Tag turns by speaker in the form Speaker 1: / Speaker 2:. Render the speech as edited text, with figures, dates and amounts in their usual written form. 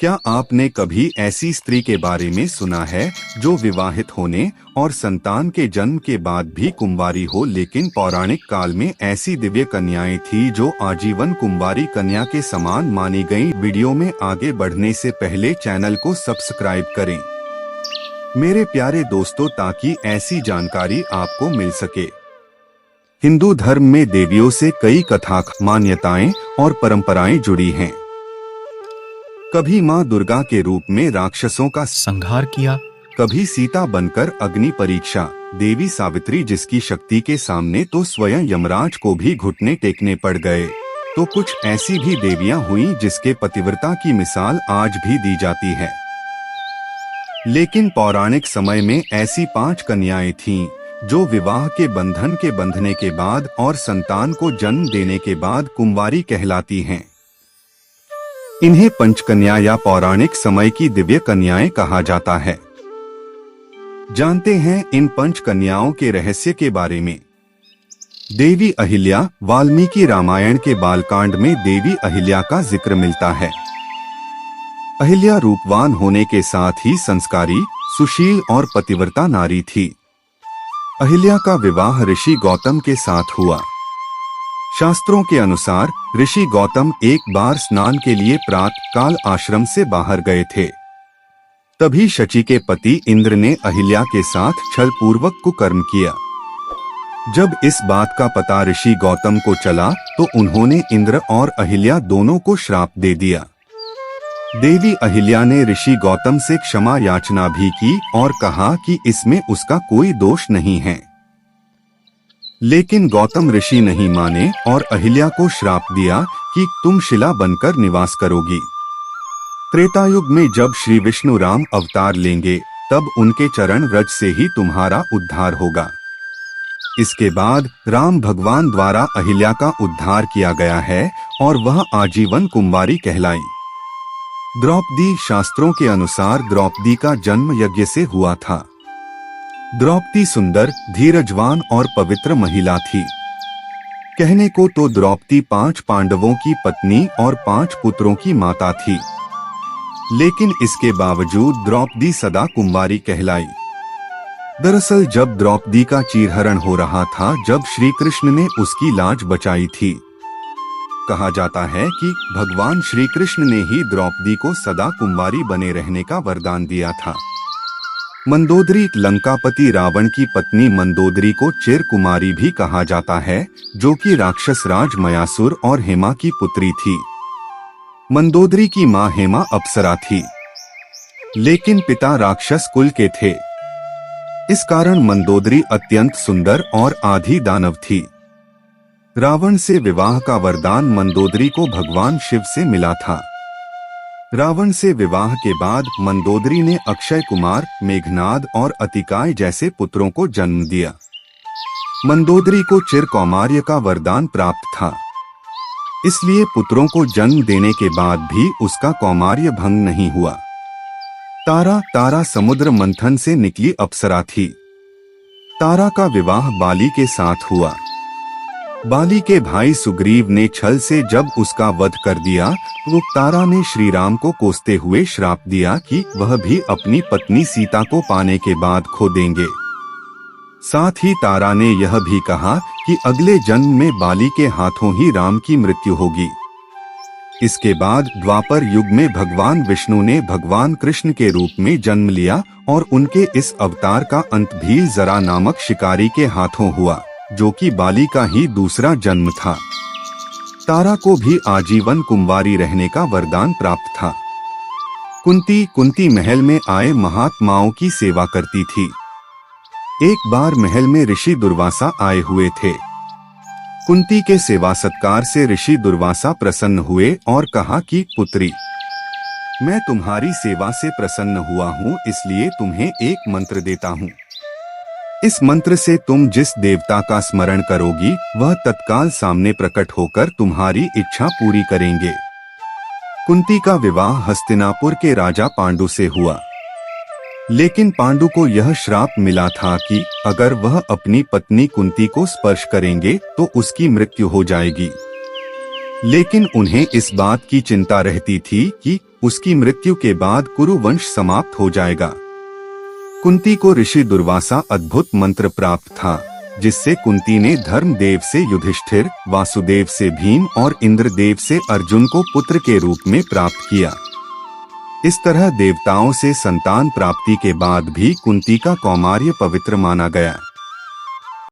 Speaker 1: क्या आपने कभी ऐसी स्त्री के बारे में सुना है जो विवाहित होने और संतान के जन्म के बाद भी कुंवारी हो, लेकिन पौराणिक काल में ऐसी दिव्य कन्याएं थी जो आजीवन कुंवारी कन्या के समान मानी गईं। वीडियो में आगे बढ़ने से पहले चैनल को सब्सक्राइब करें मेरे प्यारे दोस्तों, ताकि ऐसी जानकारी आपको मिल सके। हिंदू धर्म में देवियों से कई कथा, मान्यताएं और परंपराएं जुड़ी हैं। कभी मां दुर्गा के रूप में राक्षसों का
Speaker 2: संहार किया,
Speaker 1: कभी सीता बनकर अग्नि परीक्षा, देवी सावित्री जिसकी शक्ति के सामने तो स्वयं यमराज को भी घुटने टेकने पड़ गए, तो कुछ ऐसी भी देवियां हुई जिसके पतिव्रता की मिसाल आज भी दी जाती है। लेकिन पौराणिक समय में ऐसी 5 कन्याएं थीं जो विवाह के बंधन के बंधने के बाद और संतान को जन्म देने के बाद कुंवारी कहलाती हैं। इन्हें पंचकन्या या पौराणिक समय की दिव्य कन्याएं कहा जाता है। जानते हैं इन पंचकन्याओं के रहस्य के बारे में। देवी अहिल्या, वाल्मीकि रामायण के बालकांड में देवी अहिल्या का जिक्र मिलता है। अहिल्या रूपवान होने के साथ ही संस्कारी, सुशील और पतिव्रता नारी थी। अहिल्या का विवाह ऋषि गौतम के साथ हुआ। शास्त्रों के अनुसार ऋषि गौतम एक बार स्नान के लिए प्रातः काल आश्रम से बाहर गए थे। तभी शची के पति इंद्र ने अहिल्या के साथ छल पूर्वक कुकर्म किया। जब इस बात का पता ऋषि गौतम को चला तो उन्होंने इंद्र और अहिल्या दोनों को श्राप दे दिया। देवी अहिल्या ने ऋषि गौतम से क्षमा याचना भी की और कहा कि इसमें उसका कोई दोष नहीं है। लेकिन गौतम ऋषि नहीं माने और अहिल्या को श्राप दिया कि तुम शिला बनकर निवास करोगी। त्रेतायुग में जब श्री विष्णु राम अवतार लेंगे तब उनके चरण रज से ही तुम्हारा उद्धार होगा। इसके बाद राम भगवान द्वारा अहिल्या का उद्धार किया गया है और वह आजीवन कुंवारी कहलाई। द्रौपदी, शास्त्रों के अनुसार द्रौपदी का जन्म यज्ञ से हुआ था। द्रौपदी सुंदर, धीरजवान और पवित्र महिला थी। कहने को तो द्रौपदी 5 पांडवों की पत्नी और 5 पुत्रों की माता थी, लेकिन इसके बावजूद द्रौपदी सदा कुंवारी कहलाई। दरअसल जब द्रौपदी का चीरहरण हो रहा था, जब श्री कृष्ण ने उसकी लाज बचाई थी, कहा जाता है कि भगवान श्री कृष्ण ने ही द्रौपदी को सदा कुंवारी बने रहने का वरदान दिया था। मंदोदरी, लंकापति रावण की पत्नी मंदोदरी को चिर कुमारी भी कहा जाता है, जो कि राक्षस राज मयासुर और हेमा की पुत्री थी। मंदोदरी की मां हेमा अप्सरा थी, लेकिन पिता राक्षस कुल के थे। इस कारण मंदोदरी अत्यंत सुंदर और आधी दानव थी। रावण से विवाह का वरदान मंदोदरी को भगवान शिव से मिला था। रावण से विवाह के बाद मंदोदरी ने अक्षय कुमार, मेघनाद और अतिकाय जैसे पुत्रों को जन्म दिया। मंदोदरी को चिर कौमार्य का वरदान प्राप्त था, इसलिए पुत्रों को जन्म देने के बाद भी उसका कौमार्य भंग नहीं हुआ। तारा समुद्र मंथन से निकली अप्सरा थी। तारा का विवाह बाली के साथ हुआ। बाली के भाई सुग्रीव ने छल से जब उसका वध कर दिया तो तारा ने श्री राम को कोसते हुए श्राप दिया कि वह भी अपनी पत्नी सीता को पाने के बाद खो देंगे। साथ ही तारा ने यह भी कहा कि अगले जन्म में बाली के हाथों ही राम की मृत्यु होगी। इसके बाद द्वापर युग में भगवान विष्णु ने भगवान कृष्ण के रूप में जन्म लिया और उनके इस अवतार का अंत भीलजरा नामक शिकारी के हाथों हुआ, जो कि बाली का ही दूसरा जन्म था। तारा को भी आजीवन कुंवारी रहने का वरदान प्राप्त था। कुंती महल में आए महात्माओं की सेवा करती थी। एक बार महल में ऋषि दुर्वासा आए हुए थे। कुंती के सेवा सत्कार से ऋषि दुर्वासा प्रसन्न हुए और कहा कि पुत्री, मैं तुम्हारी सेवा से प्रसन्न हुआ हूँ, इसलिए तुम्हें एक मंत्र देता हूँ। इस मंत्र से तुम जिस देवता का स्मरण करोगी वह तत्काल सामने प्रकट होकर तुम्हारी इच्छा पूरी करेंगे। कुंती का विवाह हस्तिनापुर के राजा पांडु से हुआ, लेकिन पांडु को यह श्राप मिला था कि अगर वह अपनी पत्नी कुंती को स्पर्श करेंगे तो उसकी मृत्यु हो जाएगी। लेकिन उन्हें इस बात की चिंता रहती थी कि उसकी मृत्यु के बाद कुरु वंश समाप्त हो जाएगा। कुंती को ऋषि दुर्वासा अद्भुत मंत्र प्राप्त था, जिससे कुंती ने धर्मदेव से युधिष्ठिर, वासुदेव से भीम और इंद्रदेव से अर्जुन को पुत्र के रूप में प्राप्त किया। इस तरह देवताओं से संतान प्राप्ति के बाद भी कुंती का कौमार्य पवित्र माना गया।